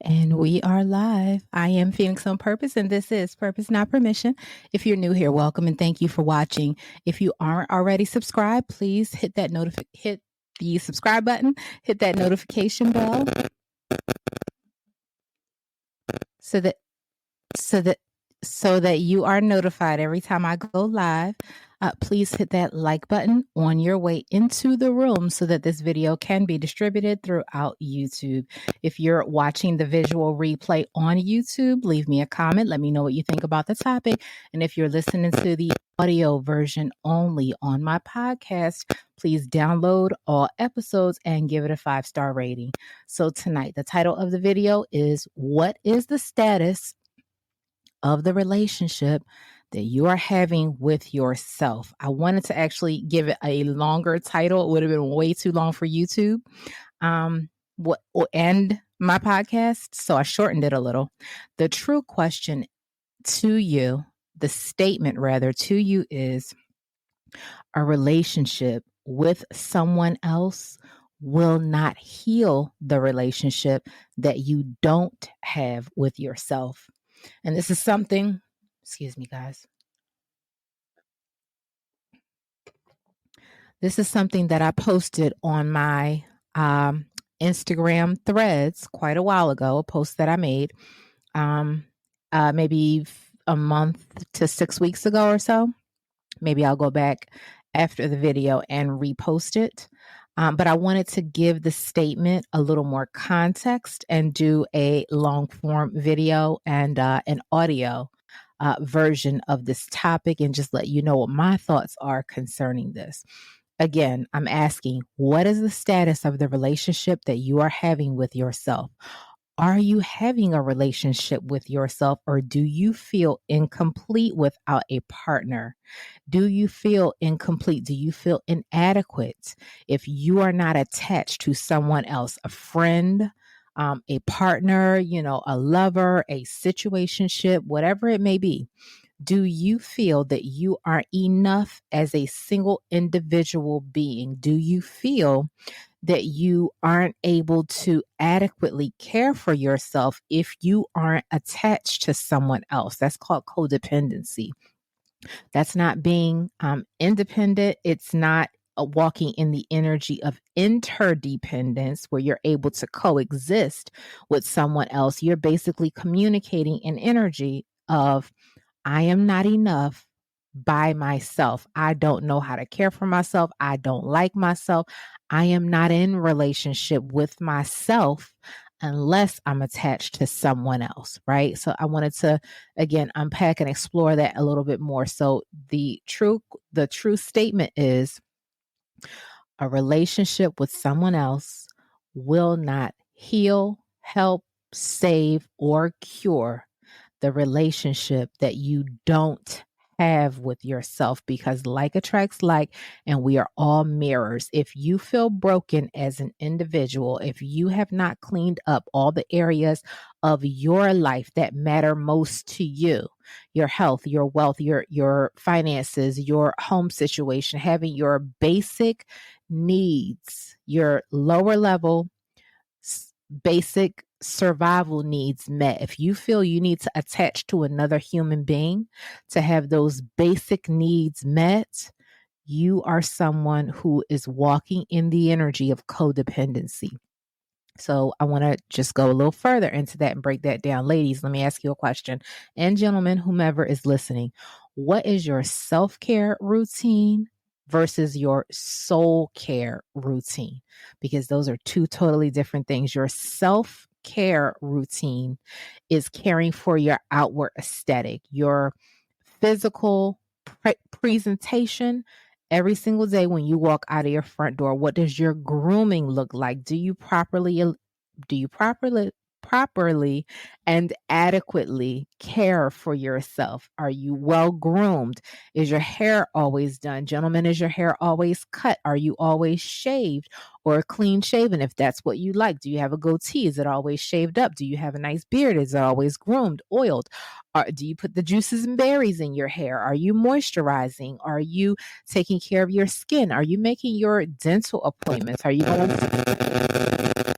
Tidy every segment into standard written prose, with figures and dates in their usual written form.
And we are live. I am Phoenix on Purpose, and this is Purpose Not Permission. If you're new here, welcome and thank you for watching. If you aren't already subscribed, please hit the subscribe button, hit that notification bell so that you are notified every time I go live. Please hit that like button on your way into the room so that this video can be distributed throughout YouTube. If you're watching the visual replay on YouTube, leave me a comment. Let me know what you think about the topic. And if you're listening to the audio version only on my podcast, please download all episodes and give it a 5-star rating. So tonight, the title of the video is "What is the status of the relationship that you are having with yourself?" I wanted to actually give it a longer title. It would have been way too long for YouTube. What will end my podcast, so I shortened it a little. The true question to you, the statement rather to you, is: a relationship with someone else will not heal the relationship that you don't have with yourself. And this is something, excuse me, guys. This is something that I posted on my Instagram threads quite a while ago, a post that I made maybe a month to 6 weeks ago or so. Maybe I'll go back after the video and repost it. But I wanted to give the statement a little more context and do a long form video and an audio version of this topic and just let you know what my thoughts are concerning this. Again, I'm asking, what is the status of the relationship that you are having with yourself? Are you having a relationship with yourself, or do you feel incomplete without a partner? Do you feel incomplete? Do you feel inadequate if you are not attached to someone else, a friend, a partner, a lover, a situationship, whatever it may be? Do you feel that you are enough as a single individual being? Do you feel that you aren't able to adequately care for yourself if you aren't attached to someone else? That's called codependency. That's not being independent. It's not walking in the energy of interdependence where you're able to coexist with someone else. You're basically communicating an energy of, I am not enough by myself. I don't know how to care for myself. I don't like myself. I am not in relationship with myself unless I'm attached to someone else, right? So I wanted to, again, unpack and explore that a little bit more. So the true statement is: a relationship with someone else will not heal, help, save, or cure the relationship that you don't have with yourself, because like attracts like, and we are all mirrors. If you feel broken as an individual, if you have not cleaned up all the areas of your life that matter most to you, your health, your wealth, your finances, your home situation, having your basic needs, your lower level basic survival needs met, if you feel you need to attach to another human being to have those basic needs met, you are someone who is walking in the energy of codependency. So I want to just go a little further into that and break that down. Ladies, let me ask you a question. And gentlemen, whomever is listening, what is your self-care routine versus your soul care routine? Because those are two totally different things. Your self-care routine is caring for your outward aesthetic, your physical presentation. Every single day when you walk out of your front door, what does your grooming look like? Do you properly properly and adequately care for yourself? Are you well groomed? Is your hair always done? Gentlemen, is your hair always cut? Are you always shaved or clean shaven if that's what you like? Do you have a goatee? Is it always shaved up? Do you have a nice beard? Is it always groomed, oiled? Do you put the juices and berries in your hair? Are you moisturizing? Are you taking care of your skin? Are you making your dental appointments? Are you going to,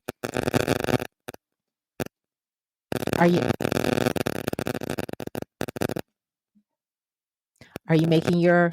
are you are you making your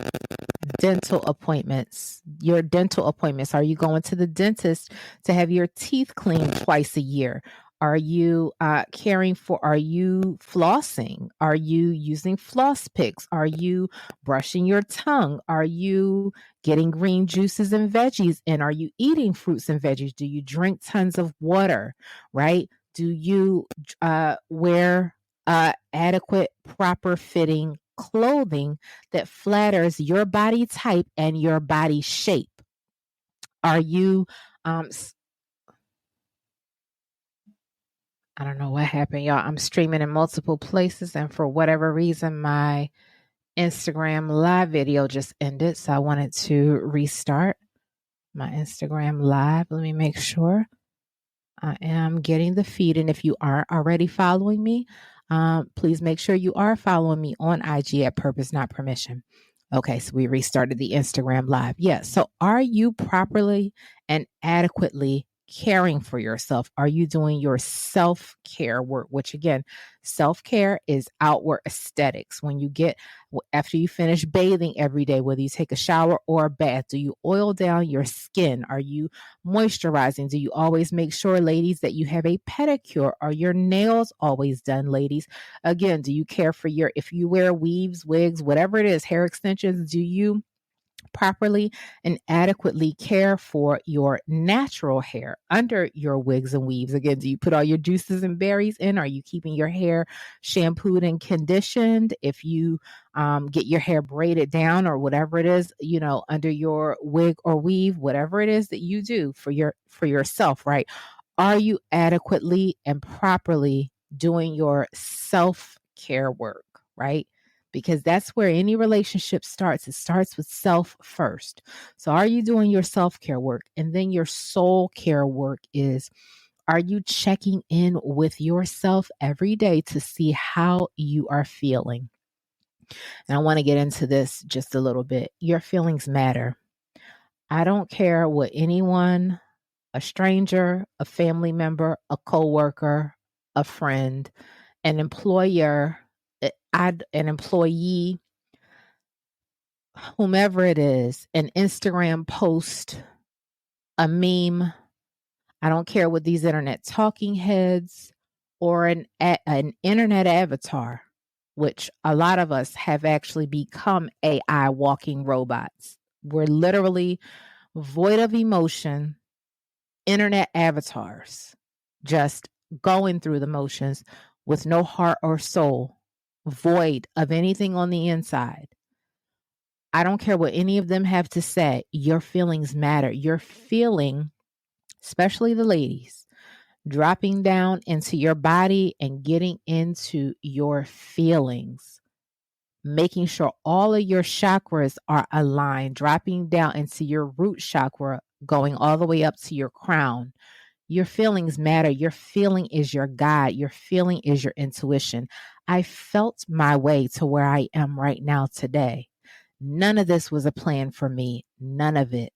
dental appointments? Your dental appointments. Are you going to the dentist to have your teeth cleaned twice a year? Are you caring for, are you flossing? Are you using floss picks? Are you brushing your tongue? Are you getting green juices and veggies in? Are you eating fruits and veggies? Do you drink tons of water, right? Do you wear adequate, proper fitting clothing that flatters your body type and your body shape? Are you, um, I don't know what happened, y'all. I'm streaming in multiple places, and for whatever reason, my Instagram live video just ended. So I wanted to restart my Instagram live. Let me make sure I am getting the feed. And if you aren't already following me, please make sure you are following me on IG at Purpose Not Permission. Okay, so we restarted the Instagram live. Yeah. So are you properly and adequately caring for yourself? Are you doing your self-care work? Which again, self-care is outward aesthetics. When you get, after you finish bathing every day, whether you take a shower or a bath, do you oil down your skin? Are you moisturizing? Do you always make sure, ladies, that you have a pedicure? Are your nails always done, ladies? Again, do you care for your, if you wear weaves, wigs, whatever it is, hair extensions, do you properly and adequately care for your natural hair under your wigs and weaves? Again, do you put all your juices and berries in? Are you keeping your hair shampooed and conditioned? If you get your hair braided down or whatever it is, under your wig or weave, whatever it is that you do for yourself, right? Are you adequately and properly doing your self-care work, right? Because that's where any relationship starts. It starts with self first. So are you doing your self-care work? And then your soul care work is, are you checking in with yourself every day to see how you are feeling? And I want to get into this just a little bit. Your feelings matter. I don't care what anyone, a stranger, a family member, a coworker, a friend, an employer, an employee, whomever it is, an Instagram post, a meme. I don't care what these internet talking heads or an internet avatar, which a lot of us have actually become AI walking robots. We're literally void of emotion, internet avatars, just going through the motions with no heart or soul, void of anything on the inside. I don't care what any of them have to say. Your feelings matter. Your feeling, especially the ladies, dropping down into your body and getting into your feelings, making sure all of your chakras are aligned, dropping down into your root chakra, going all the way up to your crown. Your feelings matter. Your feeling is your guide. Your feeling is your intuition. I felt my way to where I am right now today. None of this was a plan for me. None of it.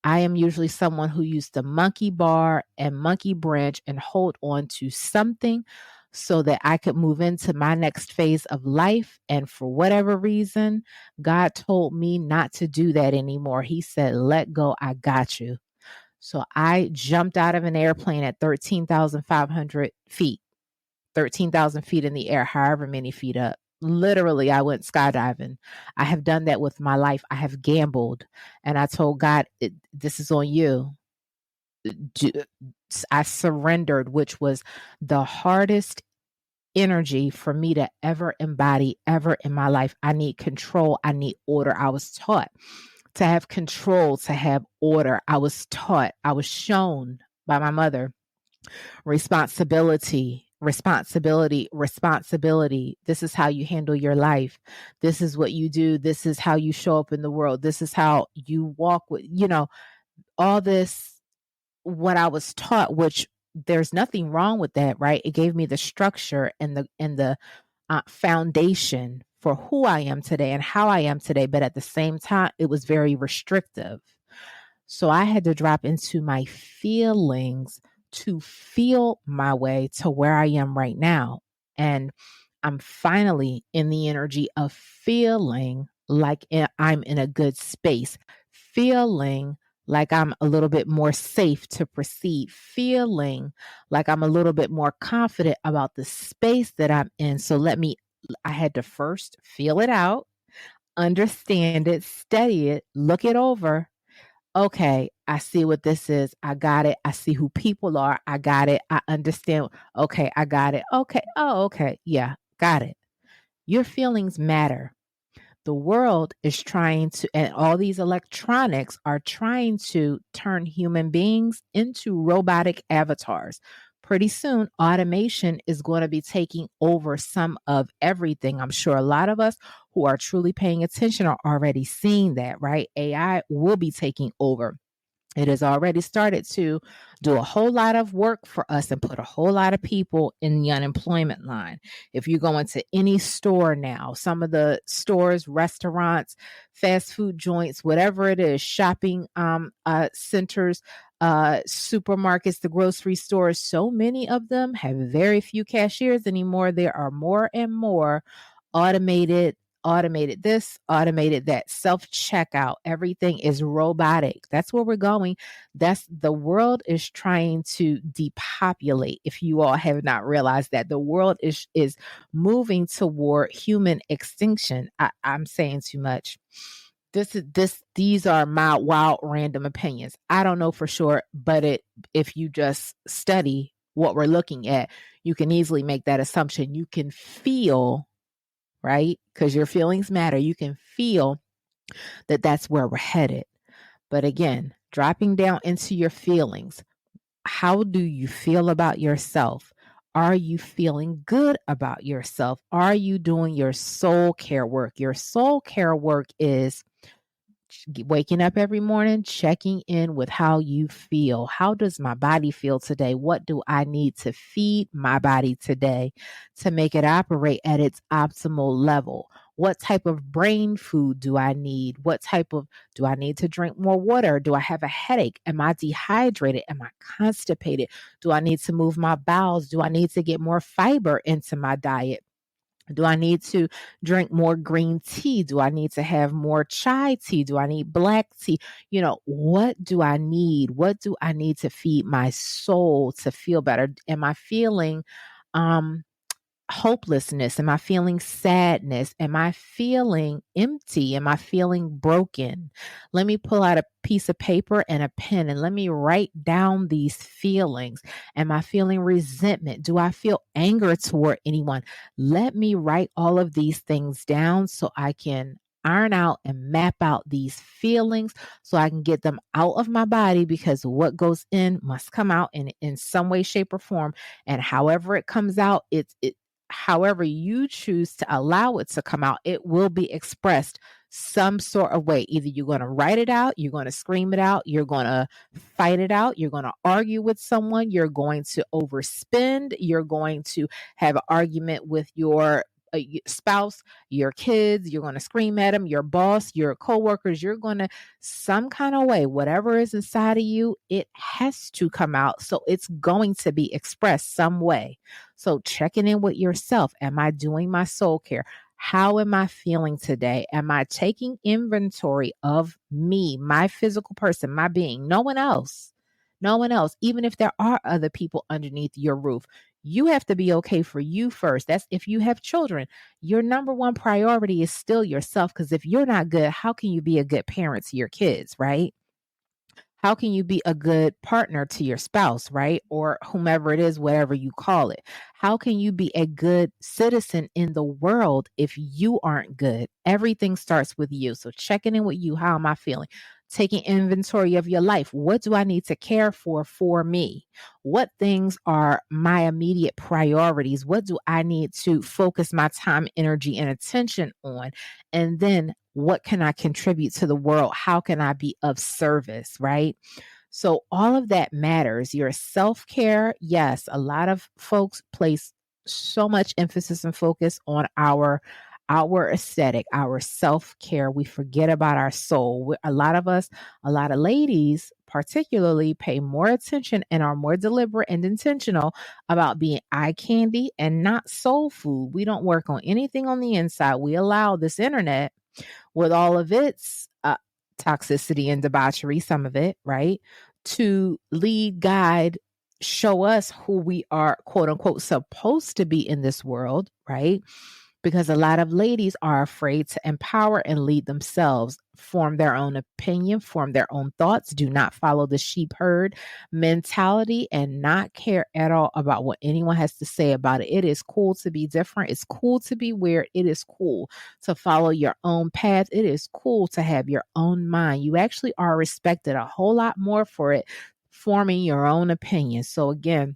I am usually someone who used to monkey bar and monkey branch and hold on to something so that I could move into my next phase of life. And for whatever reason, God told me not to do that anymore. He said, let go. I got you. So I jumped out of an airplane at 13,500 feet, 13,000 feet in the air, however many feet up. Literally, I went skydiving. I have done that with my life. I have gambled. And I told God, this is on you. I surrendered, which was the hardest energy for me to ever embody ever in my life. I need control. I need order. I was taught to have control, to have order. I was taught, I was shown by my mother Responsibility, responsibility, responsibility. This is how you handle your life. This is what you do. This is how you show up in the world. This is how you walk with, all this, what I was taught, which there's nothing wrong with that, right? It gave me the structure and the foundation for who I am today and how I am today. But at the same time, it was very restrictive. So I had to drop into my feelings to feel my way to where I am right now. And I'm finally in the energy of feeling like I'm in a good space, feeling like I'm a little bit more safe to proceed, feeling like I'm a little bit more confident about the space that I'm in. I had to first feel it out, understand it, study it, look it over. Okay, I see what this is. I got it. I see who people are. I got it. I understand. Okay, I got it. Okay. Oh, okay. Yeah, got it. Your feelings matter. The world is trying to, and all these electronics are trying to turn human beings into robotic avatars. Pretty soon, automation is going to be taking over some of everything. I'm sure a lot of us who are truly paying attention are already seeing that, right? AI will be taking over. It has already started to do a whole lot of work for us and put a whole lot of people in the unemployment line. If you go into any store now, some of the stores, restaurants, fast food joints, whatever it is, shopping centers, supermarkets, the grocery stores, so many of them have very few cashiers anymore. There are more and more automated this, automated that, self checkout. Everything is robotic. That's where we're going. That's the world is trying to depopulate. If you all have not realized that the world is moving toward human extinction. I'm saying too much. These are my wild random opinions. I don't know for sure, but if you just study what we're looking at, you can easily make that assumption. You can feel, right? Because your feelings matter. You can feel that that's where we're headed. But again, dropping down into your feelings, how do you feel about yourself? Are you feeling good about yourself? Are you doing your soul care work? Your soul care work is waking up every morning, checking in with how you feel. How does my body feel today? What do I need to feed my body today to make it operate at its optimal level? What type of brain food do I need? Do I need to drink more water? Do I have a headache? Am I dehydrated? Am I constipated? Do I need to move my bowels? Do I need to get more fiber into my diet? Do I need to drink more green tea? Do I need to have more chai tea? Do I need black tea? What do I need? What do I need to feed my soul to feel better? Am I feeling um hopelessness? Am I feeling sadness? Am I feeling empty? Am I feeling broken? Let me pull out a piece of paper and a pen and let me write down these feelings. Am I feeling resentment? Do I feel anger toward anyone? Let me write all of these things down so I can iron out and map out these feelings so I can get them out of my body, because what goes in must come out in some way, shape, or form. And however it comes out, however you choose to allow it to come out, it will be expressed some sort of way. Either you're going to write it out, you're going to scream it out, you're going to fight it out, you're going to argue with someone, you're going to overspend, you're going to have an argument with your spouse, your kids, you're going to scream at them, your boss, your coworkers, you're going to, some kind of way, whatever is inside of you, it has to come out. So it's going to be expressed some way. So checking in with yourself. Am I doing my soul care? How am I feeling today? Am I taking inventory of me, my physical person, my being? No one else. No one else. Even if there are other people underneath your roof, you have to be okay for you first. That's if you have children. Your number one priority is still yourself, because if you're not good, how can you be a good parent to your kids, right? How can you be a good partner to your spouse, right? Or whomever it is, whatever you call it. How can you be a good citizen in the world if you aren't good? Everything starts with you. So checking in with you. How am I feeling? taking inventory of your life. What do I need to care for me? What things are my immediate priorities? What do I need to focus my time, energy, and attention on? And then what can I contribute to the world? How can I be of service, right? So all of that matters. Your self-care, yes, a lot of folks place so much emphasis and focus on our aesthetic, our self-care. We forget about our soul. A lot of us, a lot of ladies particularly pay more attention and are more deliberate and intentional about being eye candy and not soul food. We don't work on anything on the inside. We allow this internet with all of its toxicity and debauchery, some of it, right, to lead, guide, show us who we are, quote unquote, supposed to be in this world, right? Because a lot of ladies are afraid to empower and lead themselves, form their own opinion, form their own thoughts, do not follow the sheep herd mentality, and not care at all about what anyone has to say about it. It is cool to be different. It's cool to be weird. It is cool to follow your own path. It is cool to have your own mind. You actually are respected a whole lot more for it, forming your own opinion. So again,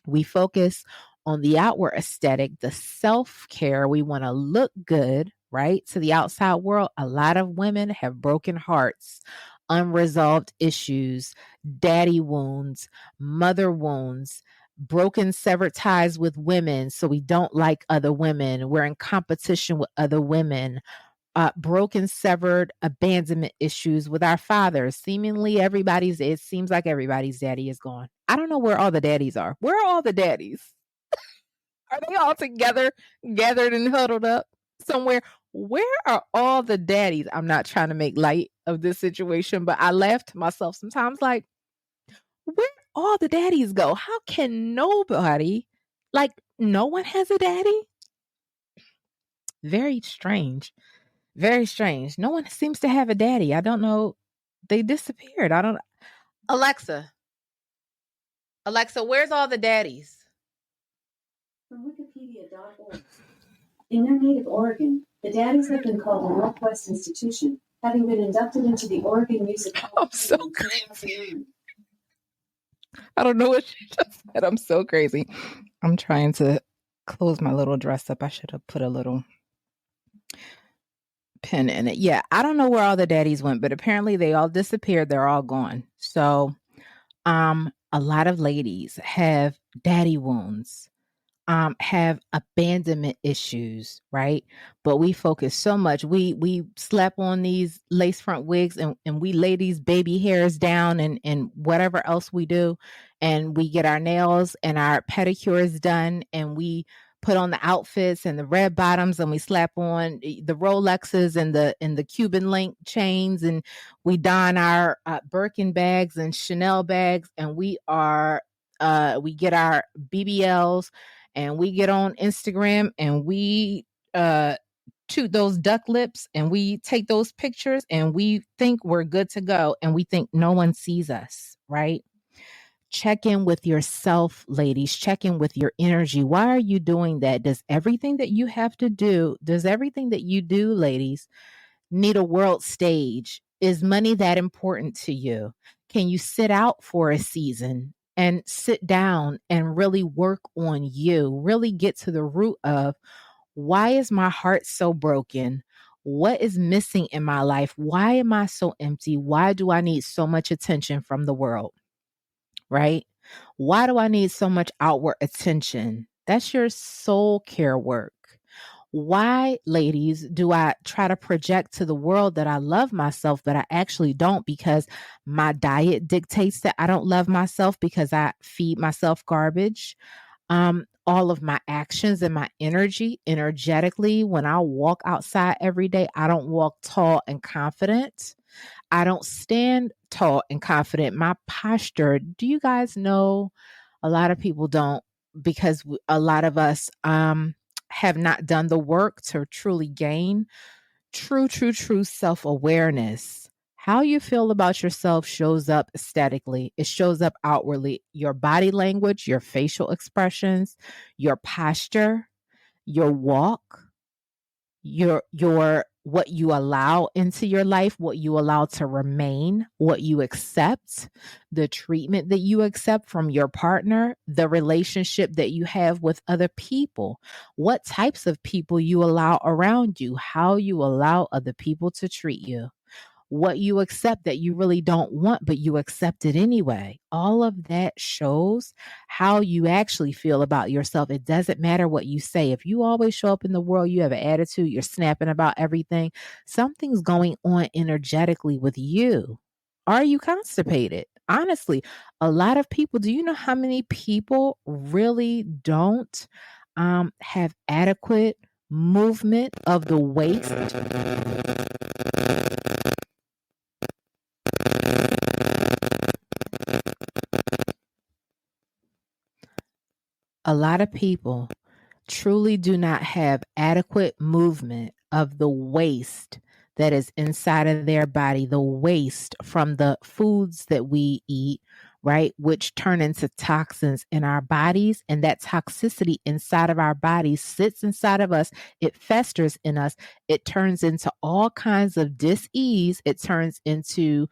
we focus on the outward aesthetic, the self-care. We want to look good, right? To the outside world. A lot of women have broken hearts, unresolved issues, daddy wounds, mother wounds, broken, severed ties with women. So we don't like other women. We're in competition with other women. Broken, severed, abandonment issues with our fathers. Seemingly it seems like everybody's daddy is gone. I don't know where all the daddies are. Where are all the daddies? Are they all together, gathered and huddled up somewhere? Where are all the daddies? I'm not trying to make light of this situation, but I laugh to myself sometimes like, where all the daddies go? How can nobody, like, no one has a daddy? Very strange. Very strange. No one seems to have a daddy. I don't know. They disappeared. I don't. Alexa. Alexa, where's all the daddies? From Wikipedia.org. In their native Oregon, the Daddies have been called the Northwest Institution, having been inducted into the Oregon Music Hall I'm so crazy. I don't know what she just said. I'm so crazy. I'm trying to close my little dress up. I should have put a little pin in it. Yeah, I don't know where all the daddies went, but apparently they all disappeared. They're all gone. So, a lot of ladies have daddy wounds, have abandonment issues, right? But we focus so much. We slap on these lace front wigs and we lay these baby hairs down and whatever else we do, and we get our nails and our pedicures done, and we put on the outfits and the red bottoms, and we slap on the Rolexes and the Cuban link chains, and we don our Birkin bags and Chanel bags, and we get our BBLs, and we get on Instagram, and we toot those duck lips, and we take those pictures, and we think we're good to go, and we think no one sees us, right? Check in with yourself, ladies. Check in with your energy. Why are you doing that? Does everything that you do, ladies, need a world stage? Is money that important to you? Can you sit out for a season and sit down and really work on you? Really get to the root of, why is my heart so broken? What is missing in my life? Why am I so empty? Why do I need so much attention from the world? Right? Why do I need so much outward attention? That's your soul care work. Why, ladies, do I try to project to the world that I love myself, but I actually don't, because my diet dictates that I don't love myself because I feed myself garbage? All of my actions and my energetically, when I walk outside every day, I don't walk tall and confident. I don't stand tall and confident. My posture, do you guys know? A lot of people don't, because a lot of us have not done the work to truly gain true self-awareness. How you feel about yourself shows up aesthetically. It shows up outwardly. Your body language, your facial expressions, your posture, your walk, your what you allow into your life, what you allow to remain, what you accept, the treatment that you accept from your partner, the relationship that you have with other people, what types of people you allow around you, how you allow other people to treat you, what you accept that you really don't want, but you accept it anyway. All of that shows how you actually feel about yourself. It doesn't matter what you say. If you always show up in the world, you have an attitude, you're snapping about everything, something's going on energetically with you. Are you constipated? Honestly, a lot of people, do you know how many people really don't have adequate movement of the waist? A lot of people truly do not have adequate movement of the waste that is inside of their body, the waste from the foods that we eat, right? Which turn into toxins in our bodies. And that toxicity inside of our bodies sits inside of us. It festers in us. It turns into all kinds of dis-ease. It turns into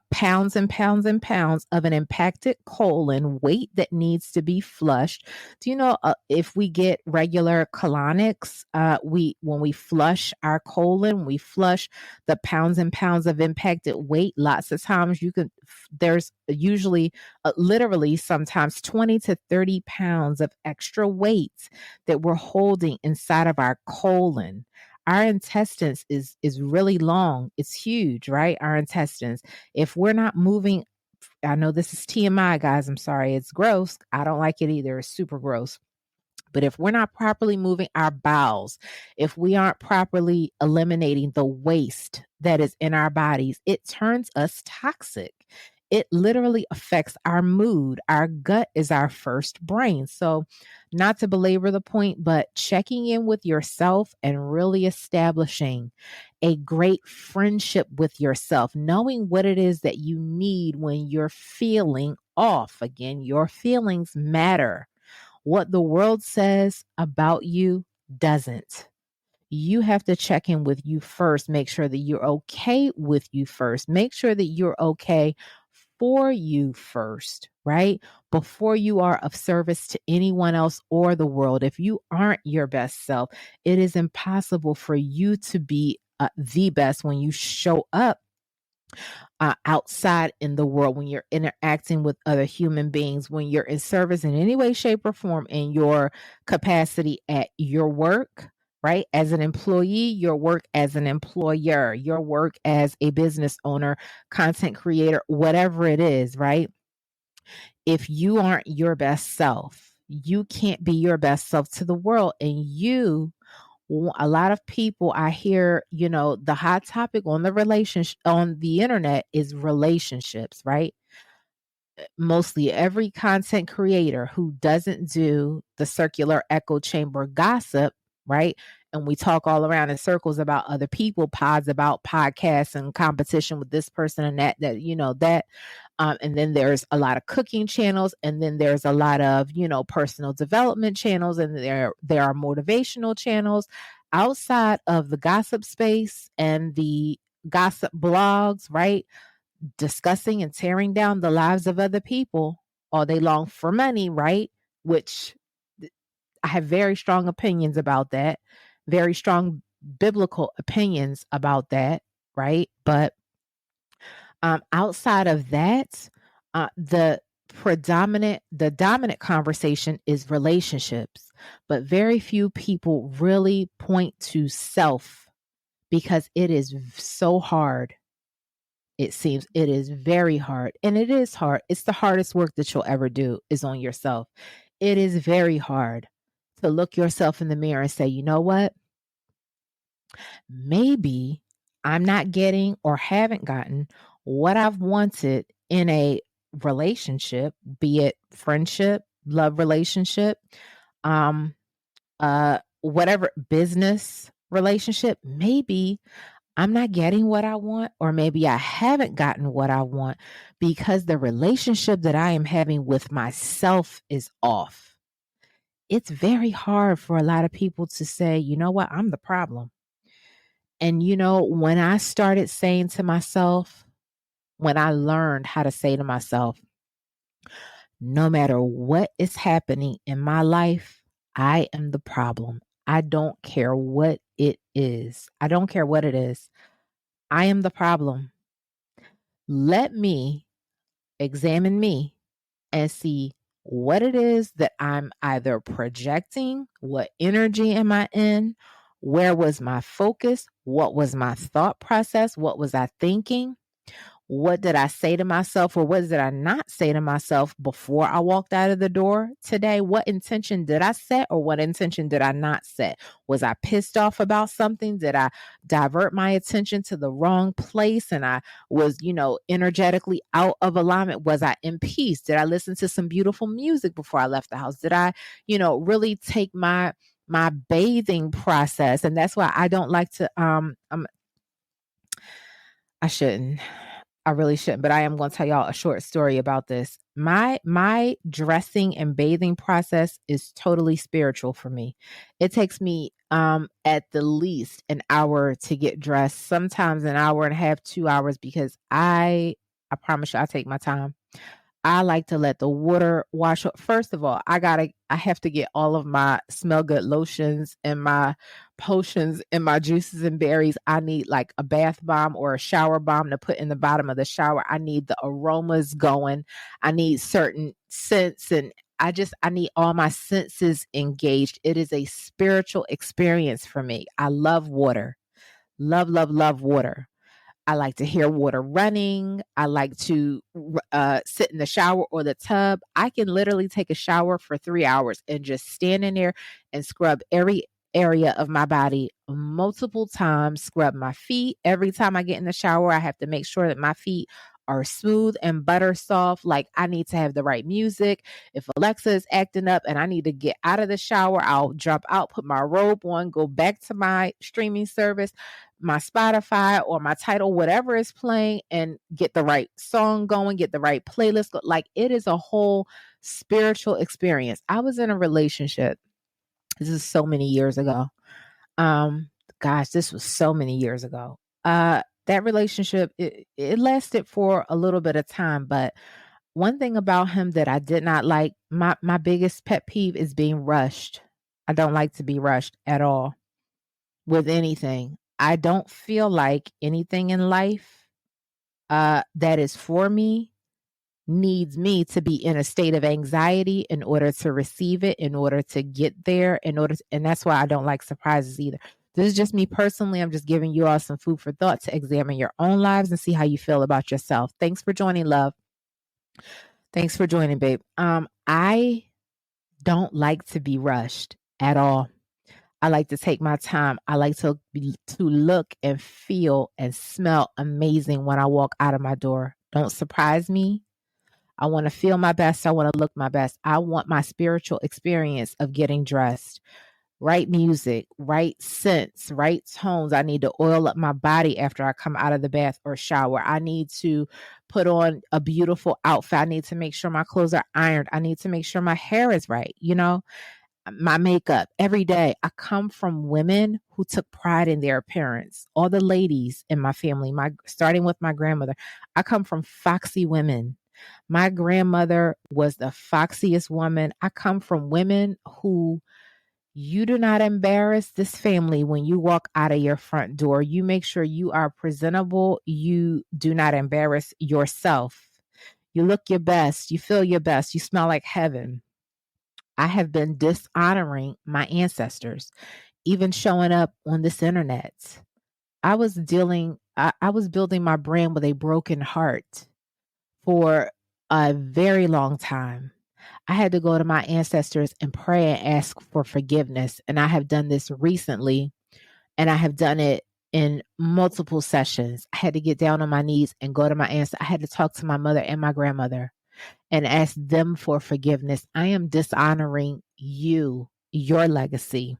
pounds and pounds and pounds of an impacted colon, weight that needs to be flushed. Do you know if we get regular colonics, when we flush our colon, we flush the pounds and pounds of impacted weight. Lots of times there's usually literally sometimes 20 to 30 pounds of extra weight that we're holding inside of our colon. Our intestines is really long. It's huge, right? Our intestines. If we're not moving, I know this is TMI, guys. I'm sorry. It's gross. I don't like it either. It's super gross. But if we're not properly moving our bowels, if we aren't properly eliminating the waste that is in our bodies, it turns us toxic. It literally affects our mood. Our gut is our first brain. So, not to belabor the point, but checking in with yourself and really establishing a great friendship with yourself, knowing what it is that you need when you're feeling off. Again, your feelings matter. What the world says about you doesn't. You have to check in with you first. Make sure that you're okay with you first. Make sure that you're okay for you first, right? Before you are of service to anyone else or the world. If you aren't your best self, it is impossible for you to be the best when you show up outside in the world, when you're interacting with other human beings, when you're in service in any way, shape, or form in your capacity at your work, right? As an employee, your work as an employer, your work as a business owner, content creator, whatever it is, right? If you aren't your best self, you can't be your best self to the world. And a lot of people I hear, the hot topic on the relationship on the internet is relationships, right? Mostly every content creator who doesn't do the circular echo chamber gossip, right? And we talk all around in circles about other people, pods about podcasts and competition with this person and that. And then there's a lot of cooking channels, and then there's a lot of, personal development channels, and there are motivational channels outside of the gossip space and the gossip blogs, right? Discussing and tearing down the lives of other people all day long for money, right? Which I have very strong opinions about that, very strong biblical opinions about that, right? But outside of that, the dominant conversation is relationships, but very few people really point to self because it is so hard. It seems it is very hard, and it is hard. It's the hardest work that you'll ever do is on yourself. It is very hard to look yourself in the mirror and say, you know what? Maybe I'm not getting or haven't gotten what I've wanted in a relationship, be it friendship, love relationship, um, whatever business relationship. Maybe I'm not getting what I want, or maybe I haven't gotten what I want because the relationship that I am having with myself is off. It's very hard for a lot of people to say, you know what, I'm the problem. And when I started saying to myself, when I learned how to say to myself, no matter what is happening in my life, I am the problem. I don't care what it is. I don't care what it is. I am the problem. Let me examine me and see what it is that I'm either projecting, what energy am I in, where was my focus, what was my thought process, what was I thinking, what did I say to myself or what did I not say to myself before I walked out of the door today? What intention did I set or what intention did I not set? Was I pissed off about something? Did I divert my attention to the wrong place and I was, energetically out of alignment? Was I in peace? Did I listen to some beautiful music before I left the house? Did I, really take my bathing process? And that's why I don't like to I shouldn't. I really shouldn't, but I am going to tell y'all a short story about this. My dressing and bathing process is totally spiritual for me. It takes me at the least an hour to get dressed, sometimes an hour and a half, 2 hours because I promise you I take my time. I like to let the water wash up. First of all, I have to get all of my smell good lotions and my potions and my juices and berries. I need like a bath bomb or a shower bomb to put in the bottom of the shower. I need the aromas going. I need certain scents and I need all my senses engaged. It is a spiritual experience for me. I love water. Love, love, love water. I like to hear water running. I like to sit in the shower or the tub. I can literally take a shower for 3 hours and just stand in there and scrub every area of my body multiple times, scrub my feet. Every time I get in the shower, I have to make sure that my feet are smooth and butter soft. Like I need to have the right music. If Alexa is acting up and I need to get out of the shower, I'll jump out, put my robe on, go back to my streaming service, my Spotify or my title, whatever is playing, and get the right song going, get the right playlist. Like it is a whole spiritual experience. I was in a relationship. This is so many years ago. Um, Gosh, this was so many years ago. That relationship, it lasted for a little bit of time, but one thing about him that I did not like, my biggest pet peeve is being rushed. I don't like to be rushed at all with anything. I don't feel like anything in life that is for me needs me to be in a state of anxiety in order to receive it, in order to get there, and that's why I don't like surprises either. This is just me personally. I'm just giving you all some food for thought to examine your own lives and see how you feel about yourself. Thanks for joining, love. Thanks for joining, babe. I don't like to be rushed at all. I like to take my time. I like to look and feel and smell amazing when I walk out of my door. Don't surprise me. I want to feel my best. I want to look my best. I want my spiritual experience of getting dressed. Right music, right scents, right tones. I need to oil up my body after I come out of the bath or shower. I need to put on a beautiful outfit. I need to make sure my clothes are ironed. I need to make sure my hair is right. My makeup every day. I come from women who took pride in their appearance. All the ladies in my family, starting with my grandmother, I come from foxy women. My grandmother was the foxiest woman. I come from women who you do not embarrass this family when you walk out of your front door. You make sure you are presentable. You do not embarrass yourself. You look your best. You feel your best. You smell like heaven. I have been dishonoring my ancestors, even showing up on this internet. I was building my brand with a broken heart for a very long time. I had to go to my ancestors and pray and ask for forgiveness. And I have done this recently, and I have done it in multiple sessions. I had to get down on my knees and go to my ancestors. I had to talk to my mother and my grandmother and ask them for forgiveness. I am dishonoring you, your legacy.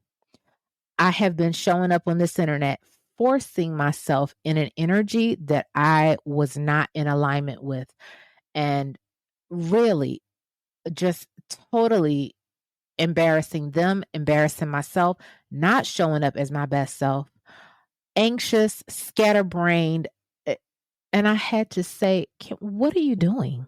I have been showing up on this internet, forcing myself in an energy that I was not in alignment with. And really, just totally embarrassing them, embarrassing myself, not showing up as my best self. anxious, scatterbrained. And I had to say, what are you doing?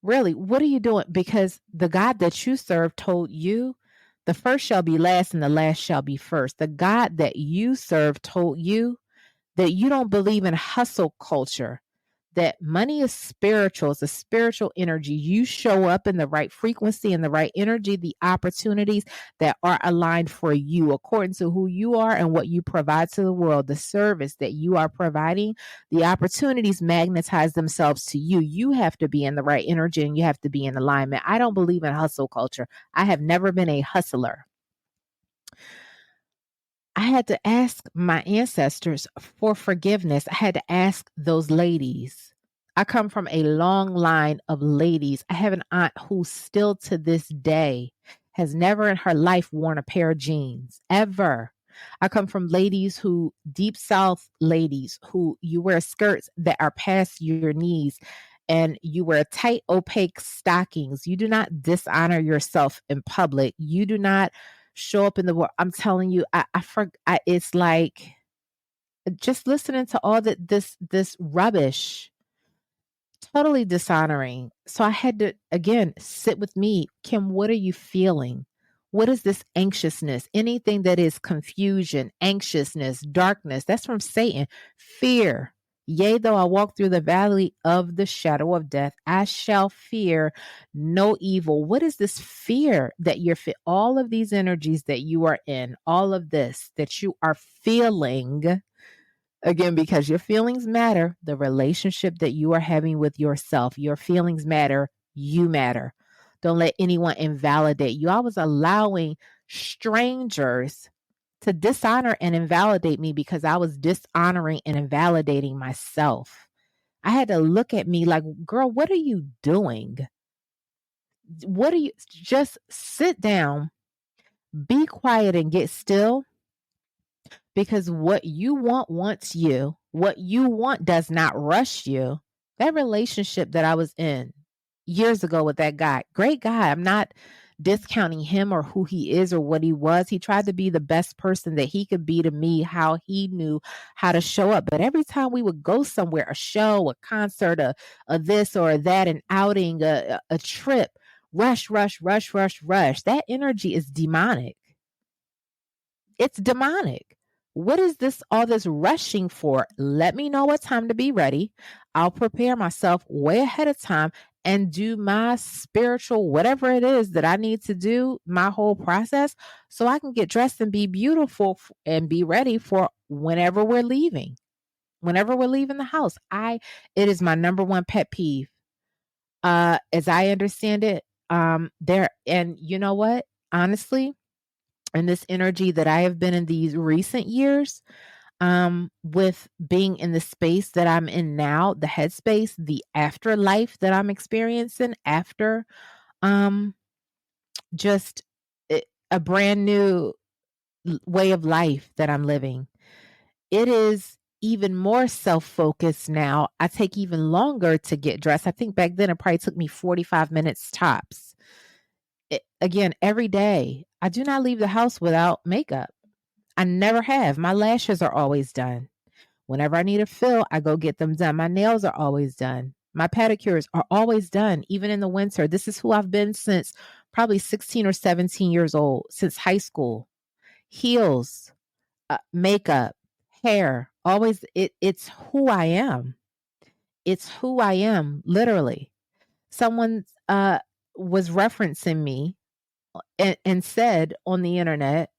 Really, what are you doing? Because the God that you serve told you the first shall be last and the last shall be first. The God that you serve told you that you don't believe in hustle culture, that money is spiritual, it's a spiritual energy. You show up in the right frequency and the right energy, the opportunities that are aligned for you according to who you are and what you provide to the world, the service that you are providing, the opportunities magnetize themselves to you. You have to be in the right energy and you have to be in alignment. I don't believe in hustle culture. I have never been a hustler. I had to ask my ancestors for forgiveness. I had to ask those ladies. I come from a long line of ladies. I have an aunt who still to this day has never in her life worn a pair of jeans, ever. I come from ladies who, deep South ladies, who you wear skirts that are past your knees and you wear tight, opaque stockings. You do not dishonor yourself in public. You do not show up in the world. I'm telling you, it's like just listening to all this rubbish, totally dishonoring. So I had to again sit with me. Kim, what are you feeling? What is this anxiousness? Anything that is confusion, anxiousness, darkness, that's from Satan. Fear. Yea, though I walk through the valley of the shadow of death, I shall fear no evil. What is this fear that you're all of these energies that you are in, all of this that you are feeling? Again, because your feelings matter, the relationship that you are having with yourself, your feelings matter, you matter. Don't let anyone invalidate you. I was allowing strangers to dishonor and invalidate me because I was dishonoring and invalidating myself. I had to look at me like, girl, what are you doing? What are you just sit down, be quiet and get still because what you want wants you. What you want does not rush you. That relationship that I was in years ago with that guy, great guy. I'm not discounting him or who he is or what he was. He tried to be the best person that he could be to me, how he knew how to show up. But every time we would go somewhere, a show, a concert, a this or that, an outing, a trip, rush, rush, rush, rush, rush. That energy is demonic. It's demonic. What is this, all this rushing for? Let me know what time to be ready. I'll prepare myself way ahead of time and do my spiritual, whatever it is that I need to do, my whole process, so I can get dressed and be beautiful and be ready for whenever we're leaving. Whenever we're leaving the house, it is my number one pet peeve. As I understand it, and you know what? Honestly, and this energy that I have been in these recent years, with being in the space that I'm in now, the headspace, the afterlife that I'm experiencing after, um, just a brand new way of life that I'm living. It is even more self-focused now. I take even longer to get dressed. I think back then it probably took me 45 minutes tops. Again, every day, I do not leave the house without makeup. I never have. My lashes are always done. Whenever I need a fill, I go get them done. My nails are always done. My pedicures are always done, even in the winter. This is who I've been since probably 16 or 17 years old, since high school. Heels, makeup, hair, always, it's who I am. It's who I am, literally. Someone was referencing me and said on the internet,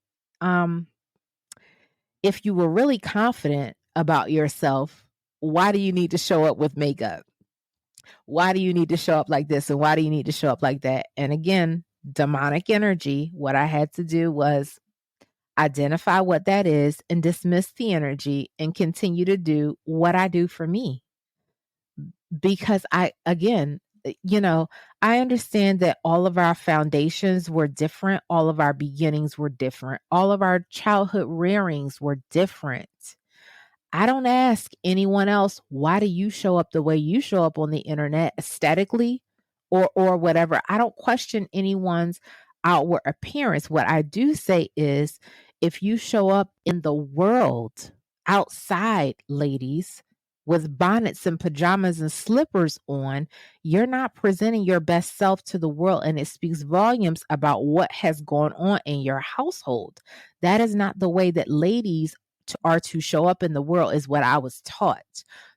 if you were really confident about yourself, why do you need to show up with makeup? Why do you need to show up like this? And why do you need to show up like that? And again, demonic energy. What I had to do was identify what that is and dismiss the energy and continue to do what I do for me. Because I understand that all of our foundations were different. All of our beginnings were different. All of our childhood rearings were different. I don't ask anyone else, why do you show up the way you show up on the internet aesthetically or whatever. I don't question anyone's outward appearance. What I do say is if you show up in the world outside, ladies, with bonnets and pajamas and slippers on, you're not presenting your best self to the world. And it speaks volumes about what has gone on in your household. That is not the way that ladies are to show up in the world, is what I was taught.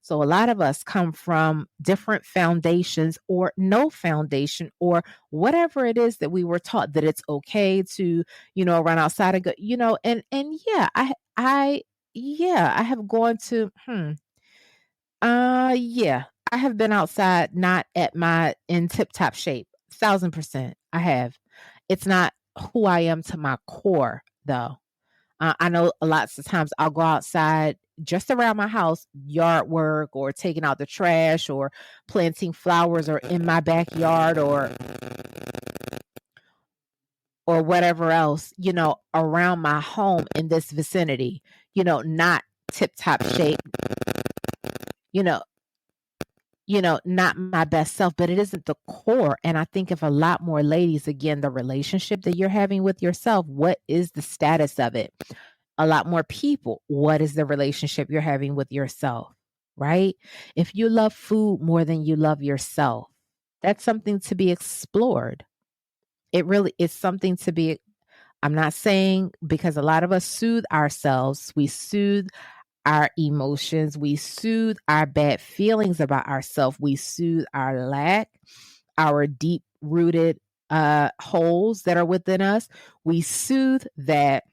So a lot of us come from different foundations or no foundation or whatever it is that we were taught, that it's okay to, run outside and go, and yeah, I have gone to yeah, I have been outside not at my in tip top shape. 1,000%. I have. It's not who I am to my core though. I know lots of times I'll go outside just around my house, yard work or taking out the trash or planting flowers or in my backyard or whatever else, around my home in this vicinity, not tip top shape, you know, not my best self, but it isn't the core. And I think if a lot more ladies, again, the relationship that you're having with yourself, what is the status of it? A lot more people, what is the relationship you're having with yourself, right? If you love food more than you love yourself, that's something to be explored. It really is something to be. I'm not saying, because a lot of us soothe ourselves, we soothe our emotions, we soothe our bad feelings about ourselves, we soothe our lack, our deep rooted holes that are within us. We soothe that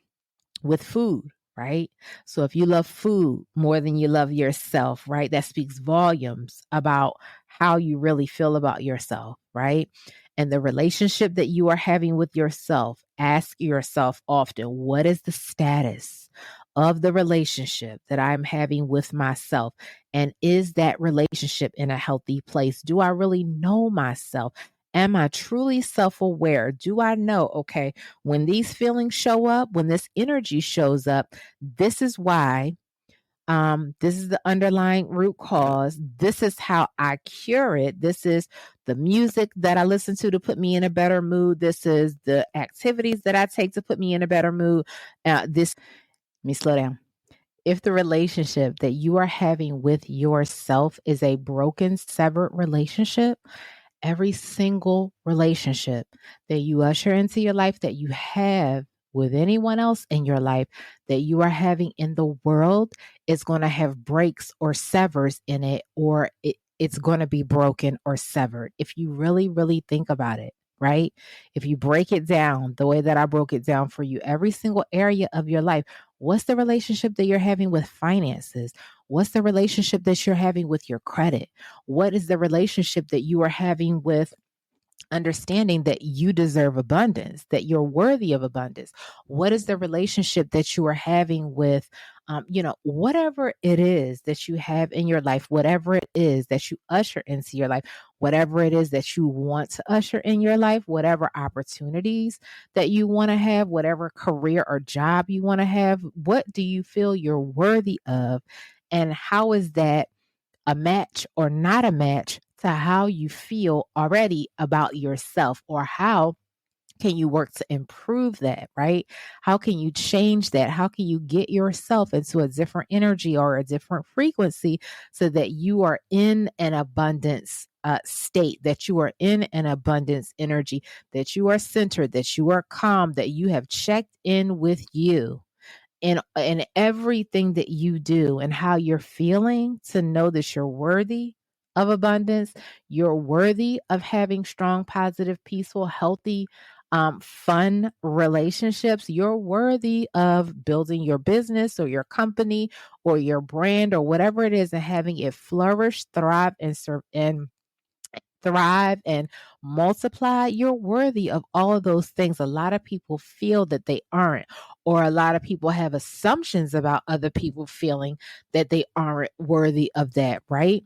with food, right? So if you love food more than you love yourself, right, that speaks volumes about how you really feel about yourself, right? And the relationship that you are having with yourself, ask yourself often, what is the status of the relationship that I'm having with myself? And is that relationship in a healthy place? Do I really know myself? Am I truly self aware? Do I know, okay, when these feelings show up, when this energy shows up, this is why. This is the underlying root cause. This is how I cure it. This is the music that I listen to put me in a better mood. This is the activities that I take to put me in a better mood. Let me slow down. If the relationship that you are having with yourself is a broken, severed relationship, every single relationship that you usher into your life, that you have with anyone else in your life, that you are having in the world, is going to have breaks or severs in it, or it's going to be broken or severed. If you really, really think about it, right? If you break it down the way that I broke it down for you, every single area of your life, what's the relationship that you're having with finances? What's the relationship that you're having with your credit? What is the relationship that you are having with understanding that you deserve abundance, that you're worthy of abundance? What is the relationship that you are having with, whatever it is that you have in your life, whatever it is that you usher into your life, whatever it is that you want to usher in your life, whatever opportunities that you want to have, whatever career or job you want to have, what do you feel you're worthy of? And how is that a match or not a match to how you feel already about yourself? Or how can you work to improve that, right? How can you change that? How can you get yourself into a different energy or a different frequency so that you are in an abundance state, that you are in an abundance energy, that you are centered, that you are calm, that you have checked in with you in everything that you do and how you're feeling, to know that you're worthy of abundance, you're worthy of having strong, positive, peaceful, healthy, fun relationships. You're worthy of building your business or your company or your brand or whatever it is, and having it flourish, thrive, and serve and thrive and multiply. You're worthy of all of those things. A lot of people feel that they aren't, or a lot of people have assumptions about other people feeling that they aren't worthy of that, right?